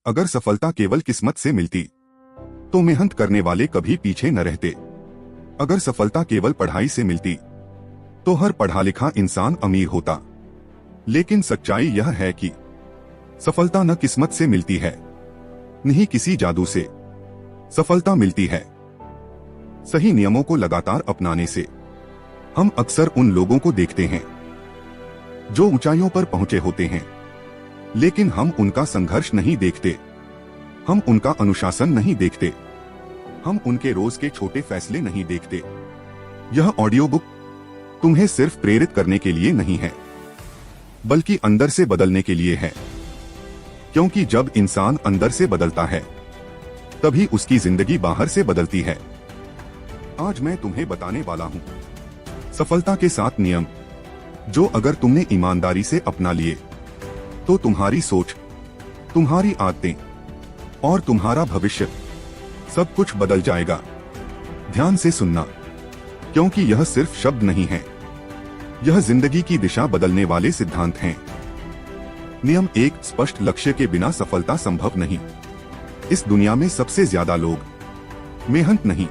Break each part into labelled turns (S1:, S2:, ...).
S1: अगर सफलता केवल किस्मत से मिलती तो मेहनत करने वाले कभी पीछे न रहते। अगर सफलता केवल पढ़ाई से मिलती तो हर पढ़ा लिखा इंसान अमीर होता। लेकिन सच्चाई यह है कि सफलता न किस्मत से मिलती है, नहीं किसी जादू से। सफलता मिलती है सही नियमों को लगातार अपनाने से। हम अक्सर उन लोगों को देखते हैं जो ऊंचाइयों पर पहुंचे होते हैं, लेकिन हम उनका संघर्ष नहीं देखते, हम उनका अनुशासन नहीं देखते, हम उनके रोज के छोटे फैसले नहीं देखते। यह ऑडियो बुक तुम्हें सिर्फ प्रेरित करने के लिए नहीं है, बल्कि अंदर से बदलने के लिए है। क्योंकि जब इंसान अंदर से बदलता है तभी उसकी जिंदगी बाहर से बदलती है। आज मैं तुम्हें बताने वाला हूं सफलता के 7 नियम, जो अगर तुमने ईमानदारी से अपना लिए तो तुम्हारी सोच, तुम्हारी आदतें और तुम्हारा भविष्य सब कुछ बदल जाएगा। ध्यान से सुनना, क्योंकि यह सिर्फ शब्द नहीं है, यह जिंदगी की दिशा बदलने वाले सिद्धांत हैं। नियम 1, स्पष्ट लक्ष्य के बिना सफलता संभव नहीं। इस दुनिया में सबसे ज्यादा लोग मेहनत नहीं,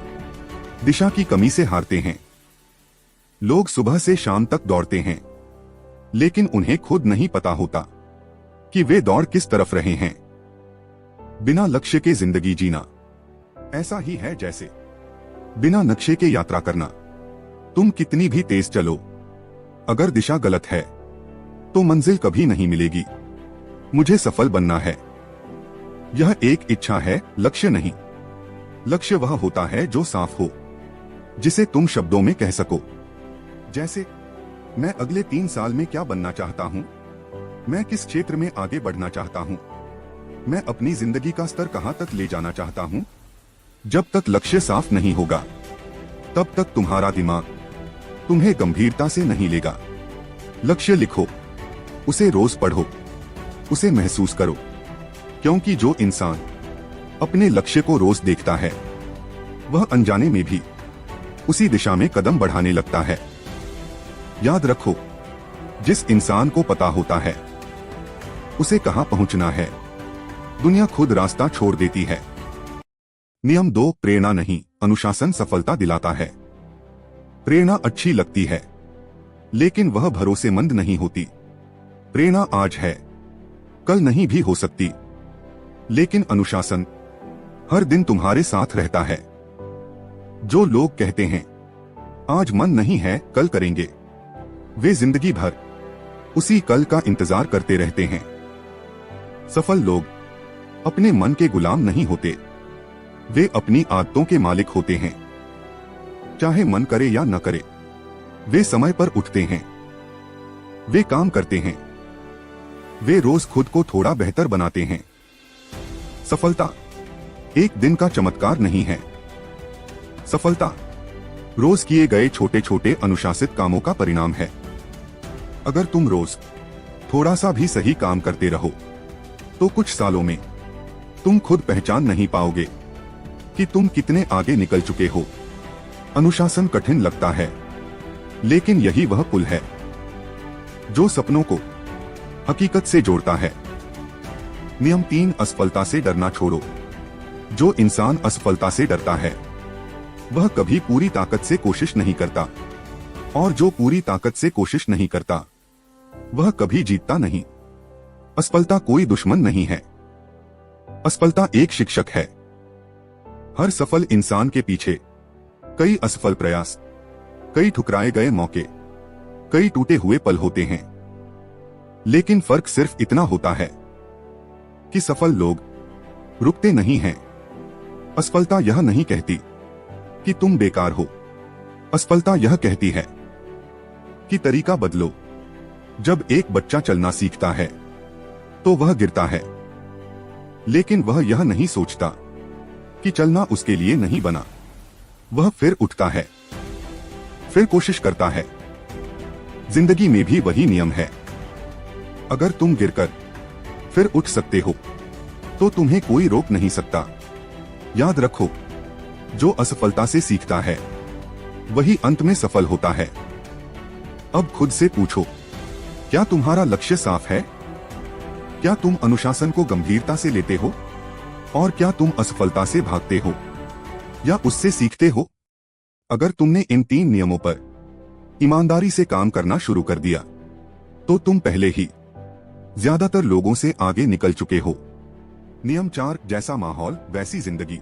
S1: दिशा की कमी से हारते हैं। लोग सुबह से शाम तक दौड़ते हैं, लेकिन उन्हें खुद नहीं पता होता कि वे दौड़ किस तरफ रहे हैं। बिना लक्ष्य के जिंदगी जीना ऐसा ही है जैसे बिना नक्शे के यात्रा करना। तुम कितनी भी तेज चलो, अगर दिशा गलत है तो मंजिल कभी नहीं मिलेगी। मुझे सफल बनना है, यह एक इच्छा है, लक्ष्य नहीं। लक्ष्य वह होता है जो साफ हो, जिसे तुम शब्दों में कह सको। जैसे, मैं अगले 3 साल में क्या बनना चाहता हूं, मैं किस क्षेत्र में आगे बढ़ना चाहता हूं, मैं अपनी जिंदगी का स्तर कहां तक ले जाना चाहता हूं। जब तक लक्ष्य साफ नहीं होगा तब तक तुम्हारा दिमाग तुम्हें गंभीरता से नहीं लेगा। लक्ष्य लिखो, उसे रोज पढ़ो, उसे महसूस करो, क्योंकि जो इंसान अपने लक्ष्य को रोज देखता है वह अनजाने में भी उसी दिशा में कदम बढ़ाने लगता है। याद रखो, जिस इंसान को पता होता है उसे कहां पहुंचना है, दुनिया खुद रास्ता छोड़ देती है। नियम 2, प्रेरणा नहीं, अनुशासन सफलता दिलाता है। प्रेरणा अच्छी लगती है, लेकिन वह भरोसेमंद नहीं होती। प्रेरणा आज है, कल नहीं भी हो सकती, लेकिन अनुशासन हर दिन तुम्हारे साथ रहता है। जो लोग कहते हैं आज मन नहीं है, कल करेंगे, वे जिंदगी भर उसी कल का इंतजार करते रहते हैं। सफल लोग अपने मन के गुलाम नहीं होते, वे अपनी आदतों के मालिक होते हैं। चाहे मन करे या न करे, वे समय पर उठते हैं, वे काम करते हैं, वे रोज खुद को थोड़ा बेहतर बनाते हैं। सफलता एक दिन का चमत्कार नहीं है, सफलता रोज किए गए छोटे छोटे अनुशासित कामों का परिणाम है। अगर तुम रोज थोड़ा सा भी सही काम करते रहो तो कुछ सालों में तुम खुद पहचान नहीं पाओगे कि तुम कितने आगे निकल चुके हो। अनुशासन कठिन लगता है, लेकिन यही वह पुल है जो सपनों को हकीकत से जोड़ता है। नियम 3, असफलता से डरना छोड़ो। जो इंसान असफलता से डरता है वह कभी पूरी ताकत से कोशिश नहीं करता, और जो पूरी ताकत से कोशिश नहीं करता वह कभी जीतता नहीं। असफलता कोई दुश्मन नहीं है, असफलता एक शिक्षक है। हर सफल इंसान के पीछे कई असफल प्रयास, कई ठुकराए गए मौके, कई टूटे हुए पल होते हैं। लेकिन फर्क सिर्फ इतना होता है कि सफल लोग रुकते नहीं हैं। असफलता यह नहीं कहती कि तुम बेकार हो, असफलता यह कहती है कि तरीका बदलो। जब एक बच्चा चलना सीखता है तो वह गिरता है, लेकिन वह यह नहीं सोचता कि चलना उसके लिए नहीं बना। वह फिर उठता है, फिर कोशिश करता है। जिंदगी में भी वही नियम है। अगर तुम गिरकर फिर उठ सकते हो तो तुम्हें कोई रोक नहीं सकता। याद रखो, जो असफलता से सीखता है वही अंत में सफल होता है। अब खुद से पूछो, क्या तुम्हारा लक्ष्य साफ है? क्या तुम अनुशासन को गंभीरता से लेते हो? और क्या तुम असफलता से भागते हो या उससे सीखते हो? अगर तुमने इन 3 नियमों पर ईमानदारी से काम करना शुरू कर दिया तो तुम पहले ही ज्यादातर लोगों से आगे निकल चुके हो। नियम 4, जैसा माहौल वैसी जिंदगी।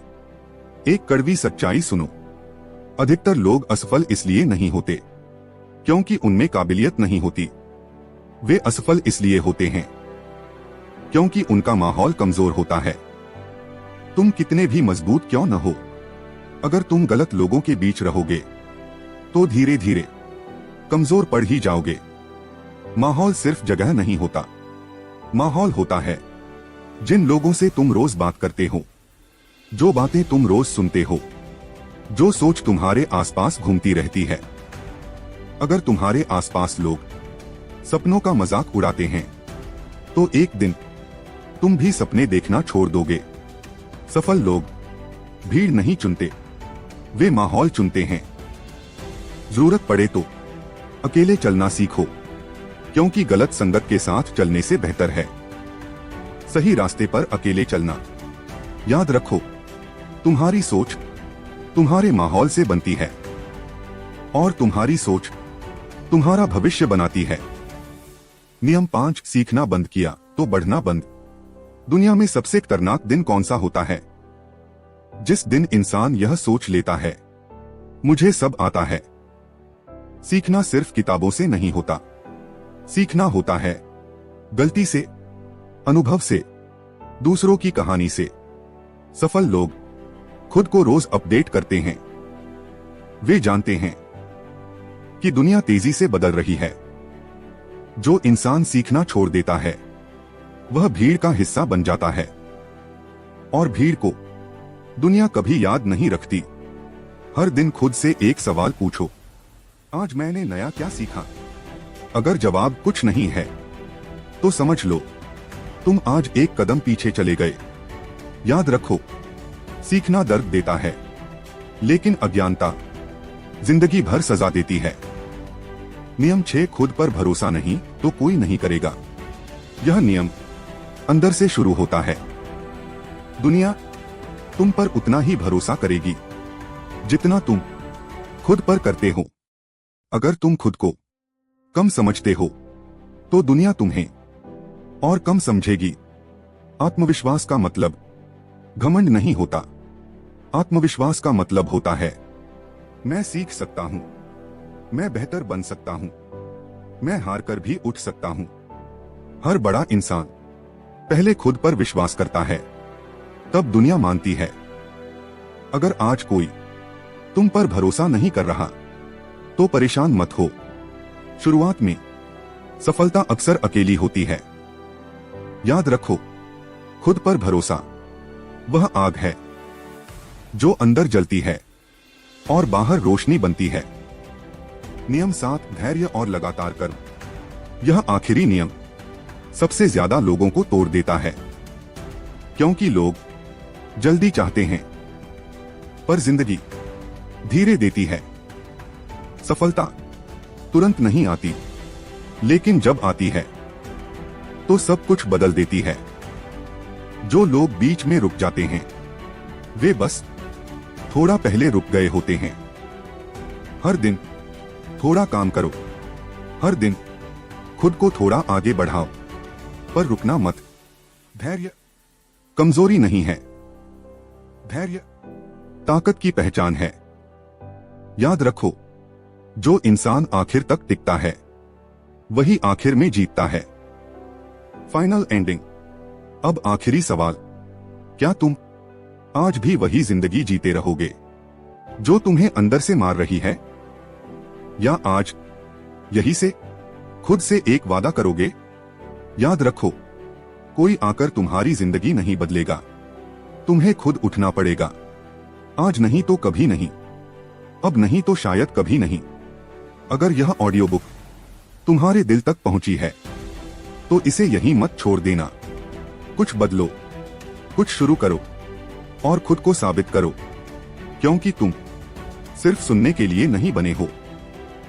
S1: एक कड़वी सच्चाई सुनो, अधिकतर लोग असफल इसलिए नहीं होते क्योंकि उनमें काबिलियत नहीं होती। वे असफल इसलिए होते हैं क्योंकि उनका माहौल कमजोर होता है। तुम कितने भी मजबूत क्यों न हो, अगर तुम गलत लोगों के बीच रहोगे तो धीरे धीरे कमजोर पड़ ही जाओगे। माहौल सिर्फ जगह नहीं होता, माहौल होता है जिन लोगों से तुम रोज बात करते हो, जो बातें तुम रोज सुनते हो, जो सोच तुम्हारे आसपास घूमती रहती है। अगर तुम्हारे आसपास लोग सपनों का मजाक उड़ाते हैं तो एक दिन तुम भी सपने देखना छोड़ दोगे। सफल लोग भीड़ नहीं चुनते, वे माहौल चुनते हैं। जरूरत पड़े तो अकेले चलना सीखो, क्योंकि गलत संगत के साथ चलने से बेहतर है सही रास्ते पर अकेले चलना। याद रखो, तुम्हारी सोच तुम्हारे माहौल से बनती है और तुम्हारी सोच तुम्हारा भविष्य बनाती है। नियम 5, सीखना बंद किया तो बढ़ना बंद। दुनिया में सबसे खतरनाक दिन कौन सा होता है? जिस दिन इंसान यह सोच लेता है मुझे सब आता है। सीखना सिर्फ किताबों से नहीं होता, सीखना होता है गलती से, अनुभव से, दूसरों की कहानी से। सफल लोग खुद को रोज अपडेट करते हैं। वे जानते हैं कि दुनिया तेजी से बदल रही है। जो इंसान सीखना छोड़ देता है वह भीड़ का हिस्सा बन जाता है और भीड़ को दुनिया कभी याद नहीं रखती। हर दिन खुद से एक सवाल पूछो, आज मैंने नया क्या सीखा? अगर जवाब कुछ नहीं है तो समझ लो तुम आज एक कदम पीछे चले गए। याद रखो, सीखना दर्द देता है लेकिन अज्ञानता जिंदगी भर सजा देती है। नियम 6, खुद पर भरोसा नहीं तो कोई नहीं करेगा। यह नियम अंदर से शुरू होता है। दुनिया तुम पर उतना ही भरोसा करेगी जितना तुम खुद पर करते हो। अगर तुम खुद को कम समझते हो तो दुनिया तुम्हें और कम समझेगी। आत्मविश्वास का मतलब घमंड नहीं होता, आत्मविश्वास का मतलब होता है मैं सीख सकता हूं, मैं बेहतर बन सकता हूं, मैं हार कर भी उठ सकता हूं। हर बड़ा इंसान पहले खुद पर विश्वास करता है, तब दुनिया मानती है। अगर आज कोई तुम पर भरोसा नहीं कर रहा तो परेशान मत हो। शुरुआत में सफलता अक्सर अकेली होती है। याद रखो, खुद पर भरोसा वह आग है जो अंदर जलती है और बाहर रोशनी बनती है। नियम 7, धैर्य और लगातार कर्म। यह आखिरी नियम सबसे ज्यादा लोगों को तोड़ देता है, क्योंकि लोग जल्दी चाहते हैं पर जिंदगी धीरे देती है। सफलता तुरंत नहीं आती, लेकिन जब आती है तो सब कुछ बदल देती है। जो लोग बीच में रुक जाते हैं वे बस थोड़ा पहले रुक गए होते हैं। हर दिन थोड़ा काम करो, हर दिन खुद को थोड़ा आगे बढ़ाओ, पर रुकना मत। धैर्य कमजोरी नहीं है, धैर्य ताकत की पहचान है। याद रखो, जो इंसान आखिर तक टिकता है वही आखिर में जीतता है। Final ending. अब आखिरी सवाल, क्या तुम आज भी वही जिंदगी जीते रहोगे जो तुम्हें अंदर से मार रही है, या आज यही से खुद से एक वादा करोगे? याद रखो, कोई आकर तुम्हारी जिंदगी नहीं बदलेगा, तुम्हें खुद उठना पड़ेगा। आज नहीं तो कभी नहीं, अब नहीं तो शायद कभी नहीं। अगर यह ऑडियो बुक तुम्हारे दिल तक पहुंची है तो इसे यहीं मत छोड़ देना। कुछ बदलो, कुछ शुरू करो और खुद को साबित करो, क्योंकि तुम सिर्फ सुनने के लिए नहीं बने हो,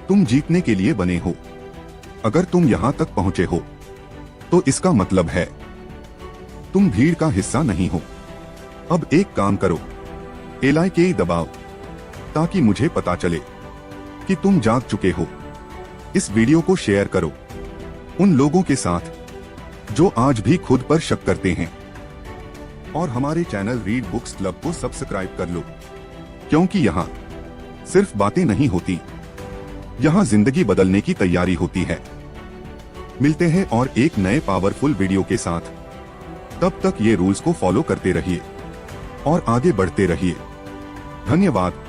S1: तुम जीतने के लिए बने हो। अगर तुम यहां तक पहुंचे हो तो इसका मतलब है तुम भीड़ का हिस्सा नहीं हो। अब एक काम करो, LIK दबाओ ताकि मुझे पता चले कि तुम जाग चुके हो। इस वीडियो को शेयर करो उन लोगों के साथ जो आज भी खुद पर शक करते हैं। और हमारे चैनल रीड बुक्स क्लब को सब्सक्राइब कर लो, क्योंकि यहाँ सिर्फ बातें नहीं होती, यहाँ जिंदगी बदलने की तैयारी होती है। मिलते हैं और एक नए पावरफुल वीडियो के साथ। तब तक ये रूल्स को फॉलो करते रहिए और आगे बढ़ते रहिए। धन्यवाद।